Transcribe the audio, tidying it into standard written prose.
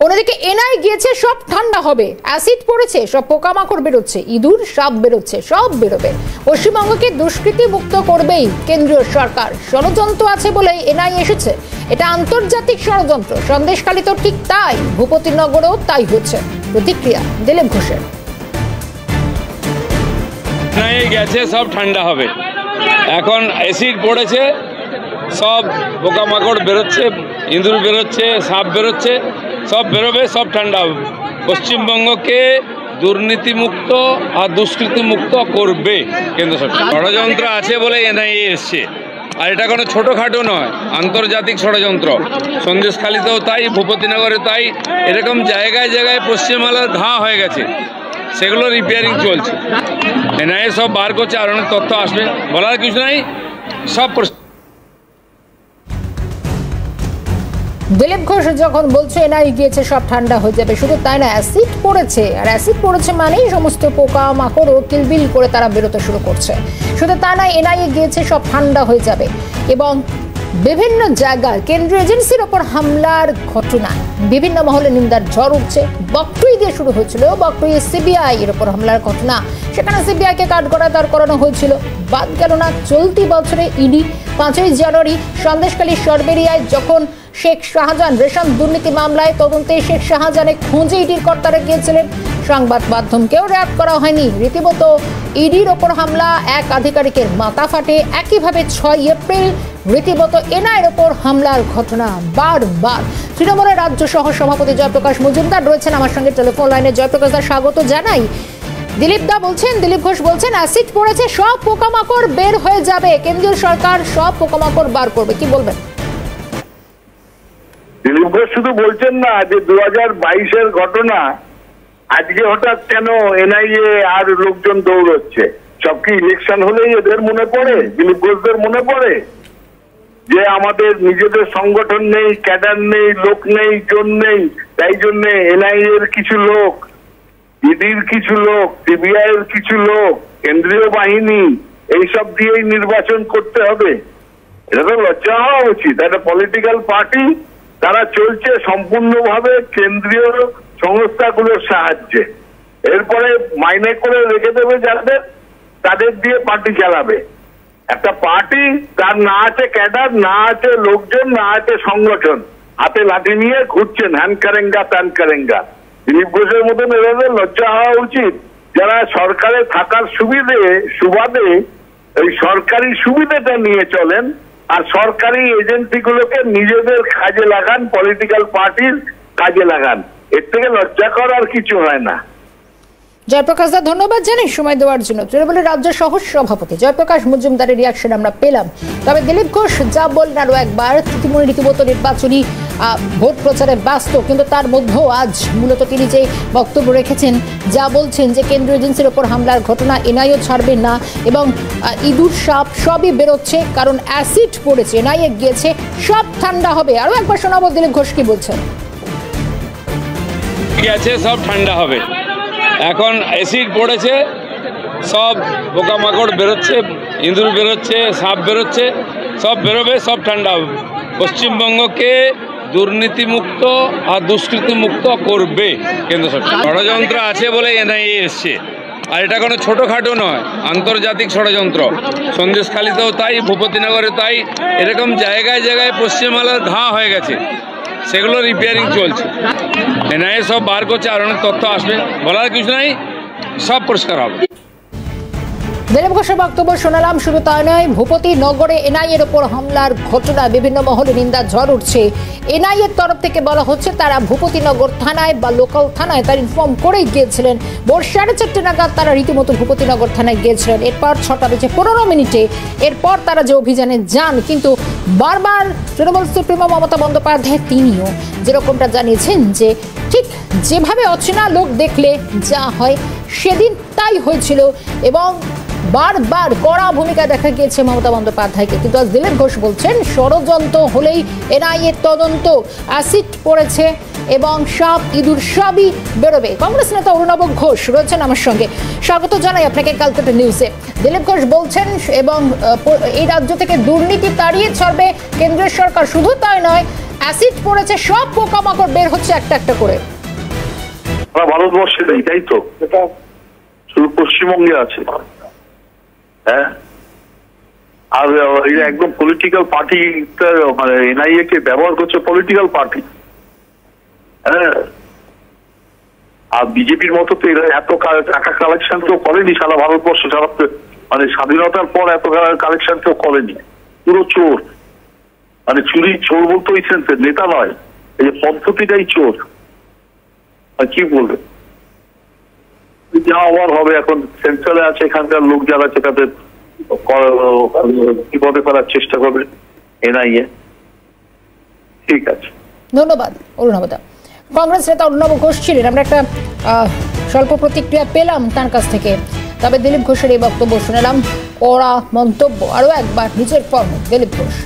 অন্যদিকে এনআই গিয়েছে, সব ঠান্ডা হবে, অ্যাসিড পড়েছে, সব পোকামাকড় বেরোচ্ছে, ইঁদুর সাপ বেরোচ্ছে, সব বেরোবে। পশ্চিমবঙ্গকে দুষ্কৃতি মুক্ত করবেই কেন্দ্রীয় সরকার। ষড়যন্ত্র আছে বলেই এনআই এসেছে, এটা আন্তর্জাতিক ষড়যন্ত্র। সন্দেশখালী তো ঠিক তাই, ভূপতিনগরেও তাই হচ্ছে। প্রতিক্রিয়া দিলীপ ঘোষের। এনআই গেছে, সব ঠান্ডা হবে, এখন অ্যাসিড পড়েছে, সব পোকামাকড় বেরোচ্ছে, ইঁদুর বেরোচ্ছে, সাপ বেরোচ্ছে, সব বেরোবে, সব ঠান্ডা হবে। পশ্চিমবঙ্গকে দুর্নীতিমুক্ত আর দুষ্কৃতিমুক্ত করবে কেন্দ্র সরকার। ষড়যন্ত্র আছে বলে এনআইএ এসছে, আর এটা কোনো ছোটোখাটো নয়, আন্তর্জাতিক ষড়যন্ত্র। সন্দেশখালীতেও তাই, ভূপতিনগরে তাই, এরকম জায়গায় জায়গায় পশ্চিমবাংলার ঘা হয়ে গেছে, সেগুলো রিপেয়ারিং চলছে। এনআইএ সব বার করছে, আর অনেক তথ্য আসবে, বলার কিছু নাই, সব। দিলীপ ঘোষ যখন বলছে এনআই গিয়েছে, সব ঠান্ডা হয়ে যাবে, শুধু তাই না, অ্যাসিড পড়েছে, আর অ্যাসিড পড়েছে মানেই সমস্ত পোকা মাকড় কিলবিল করে তারা বেরোতে শুরু করছে। শুধু তা না, এনআই গিয়েছে, সব ঠান্ডা হয়ে যাবে। এবং বিভিন্ন জায়গায় কেন্দ্রীয় এজেন্সির ওপর হামলার ঘটনা, বিভিন্ন মহলে নিন্দার ঝড় উঠছে। বকটুই দিয়ে শুরু হয়েছিল, বকটুই সিবিআই এর ওপর হামলার ঘটনা, সেখানে সিবিআইকে কাঠগড়ায় দাঁড় করানো হয়েছিল। বাদ গেল না চলতি বছরে ইডি 5ই জানুয়ারি সন্দেশখালী সরবেরিয়ায় যখন শেখ শাহজাহান রেশন দুর্নীতি মামলায় তদন্তে শেখ শাহজাহানের খোঁজে ইডির কর্তারা গিয়েছিলেন, সংবাদ মাধ্যমকেও র্যাপ করা হয়নি। রীতিমতো ইডির ওপর হামলা, এক আধিকারিকের মাথা ফাটে। একইভাবে 6ই এপ্রিল রীতিমতো এনআইয়ের ওপর হামলার ঘটনা বারবার। তৃণমূলের রাজ্য সহ সভাপতি জয়প্রকাশ মজুমদার রয়েছেন আমার সঙ্গে টেলিফোন লাইনে। জয়প্রকাশ দা, স্বাগত জানাই। দিলীপ ঘোষ বলছেন অ্যাসিড পড়েছে, সব পোকামাকড় বের হয়ে যাবে, কেন্দ্রীয় সরকার সব পোকামাকড় বার করবে, কি বলবেন? দিলীপ ঘোষ শুধু বলছেন না যে 2022-এর ঘটনা আজকে হঠাৎ কেন এনআইএ আর লোকজন দৌড়চ্ছে। সব কি ইলেকশন হলেই এদের মনে পড়ে, দিলীপ ঘোষদের মনে পড়ে যে আমাদের নিজেদের সংগঠন নেই, ক্যাডার নেই, লোক নেই, জন নেই, তাই জন্য এনআইএ এর কিছু লোক, ইডির কিছু লোক, সিবিআই এর কিছু লোক, কেন্দ্রীয় বাহিনী, এইসব দিয়েই নির্বাচন করতে হবে? এটা তো লজ্জা হওয়া উচিত। একটা পলিটিক্যাল পার্টি, তারা চলছে সম্পূর্ণভাবে কেন্দ্রীয় সংস্থাগুলোর সাহায্যে। এরপরে মাইনে করে রেখে দেবে যাদের, তাদের দিয়ে পার্টি চালাবে। একটা পার্টি, তার না আছে ক্যাডার, না আছে লোকজন, না আছে সংগঠন, হাতে লাঠি নিয়ে ঘুরছেন, হ্যান কারেঙ্গা ত্যান কারেঙ্গা। দিলীপ ঘোষের মতন এদের লজ্জা হওয়া উচিত, যারা সরকারে থাকার সুবাদে ওই সরকারি সুবিধাটা নিয়ে চলেন, আর সরকারি এজেন্সিগুলোকে নিজেদের কাজে লাগান, পলিটিক্যাল পার্টির কাজে লাগান। এর থেকে লজ্জা করার কিছু হয় না। জয়প্রকাশ দা, ধন্যবাদ জানাই সময় দেওয়ার জন্য। তৃণমূলের রাজ্য সহ সভাপতি জয়প্রকাশ মজুমদারের রিয়াকশন আমরা পেলাম। তবে দিলীপ ঘোষ যা বললেন আরো একবার, তৃণমূল রীতিমতো নির্বাচনী ভোট প্রচারে ব্যস্ত, কিন্তু তার মধ্যেও আজ মূলত তিনি যে বক্তব্য রেখেছেন, যা বলছেন যে কেন্দ্রীয় এজেন্সির ওপর হামলার ঘটনা এনআইও ছাড়বেন না, এবং ইঁদুর সাপ সবই বেরোচ্ছে কারণ অ্যাসিড পড়েছে, এনআইএ গিয়েছে, সব ঠান্ডা হবে। আরো একবার শোনাবো দিলীপ ঘোষ কি বলছেন। গেছে, সব ঠান্ডা হবে, এখন অ্যাসিড পড়েছে, সব পোকামাকড় বেরোচ্ছে, ইঁদুর বেরোচ্ছে, সাপ বেরোচ্ছে, সব বেরোবে, সব ঠান্ডা হবে। পশ্চিমবঙ্গকে দুর্নীতিমুক্ত আর দুষ্কৃতিমুক্ত করবে কেন্দ্র সরকার। ষড়যন্ত্র আছে বলে এনআইএ এসছে, আর এটা কোনো ছোটোখাটো নয়, আন্তর্জাতিক ষড়যন্ত্র। সন্দেশখালীতেও তাই, ভূপতিনগরে তাই, এরকম জায়গায় জায়গায় পশ্চিমবাংলার ঘা হয়ে গেছে, সেগুলো রিপেয়ারিং চলছে। এনআইএ সব বার করছে, আর অনেক তথ্য আসবে, বলার কিছু নাই, সব পরিষ্কার হবে। দিলীপ ঘোষের বক্তব্য শোনালাম। শুধু তাই নয়, ভূপতিনগরে এনআইএর ওপর হামলার ঘটনা বিভিন্ন মহলে নিন্দার ঝড় উঠছে। এনআইএর তরফ থেকে বলা হচ্ছে তারা ভূপতিনগর থানায় বা লোকাল থানায় তার ইনফর্ম করেই গিয়েছিলেন। ভোর 4:30 নাগাদ তারা রীতিমতো ভূপতিনগর থানায় গিয়েছিলেন। এরপর 6:15 এরপর তারা যে অভিযানে যান, কিন্তু বারবার তৃণমূল সুপ্রিমো মমতা বন্দ্যোপাধ্যায় তিনিও যেরকমটা জানিয়েছেন যে ঠিক যেভাবে অচেনা লোক দেখলে যা হয় সেদিন তাই হয়েছিল, এবং বারবার কড়া ভূমিকা দেখা গিয়েছে মমতা বন্দ্যোপাধ্যায়কে। কিন্তু আজ দিলীপ ঘোষ বলছেন ষড়যন্ত্র হলেই এনআইএ তদন্ত, অ্যাসিড পড়েছে এবং সাপ ইঁদুর সবই বেরোবে। কংগ্রেস নেতা অরুণাভ ঘোষ রয়েছেন আমার সঙ্গে, স্বাগত জানাই আপনাকে ক্যালকাটা নিউজে। দিলীপ ঘোষ বলছেন এবং এই রাজ্য থেকে দুর্নীতি তাড়িয়ে ছাড়বে কেন্দ্রের সরকার। শুধু তাই নয়, অ্যাসিড পড়েছে, সব পোকামাকড় বের হচ্ছে একটা একটা করে। ভারতবর্ষে নেই, তাই তো? এটা শুধু পশ্চিমবঙ্গে আছে। হ্যাঁ, আর এটা একদম পলিটিক্যাল পার্টি, মানে এনআইএ কে ব্যবহার করছে পলিটিক্যাল পার্টি। হ্যাঁ, আর বিজেপির মতো তো এরা এত টাকা কালেকশন তো করেনি সারা ভারতবর্ষে, সারা মানে স্বাধীনতার পর এত কালেকশন কেউ করেনি। পুরো চোর, মানে চুরি চোর বলতে ওই সেন্সে নেতা নয়, এই যে পদ্ধতিটাই চোর। আর কি বলবে, যা আবার হবে এখন সেন্ট্রালে আছে, এখানকার লোক যারা আছে তাদের বিপদে ফেলার চেষ্টা করবে এনআইএ। ঠিক আছে, ধন্যবাদ অরুণাবদা। কংগ্রেস নেতা অরুণাব ঘোষ ছিলেন, আমরা একটা স্বল্প প্রতিক্রিয়া পেলাম তার কাছ থেকে। তবে দিলীপ ঘোষের এই বক্তব্য শুনলাম, কড়া মন্তব্য, আরো একবার নিজের কর্ম দিলীপ ঘোষ।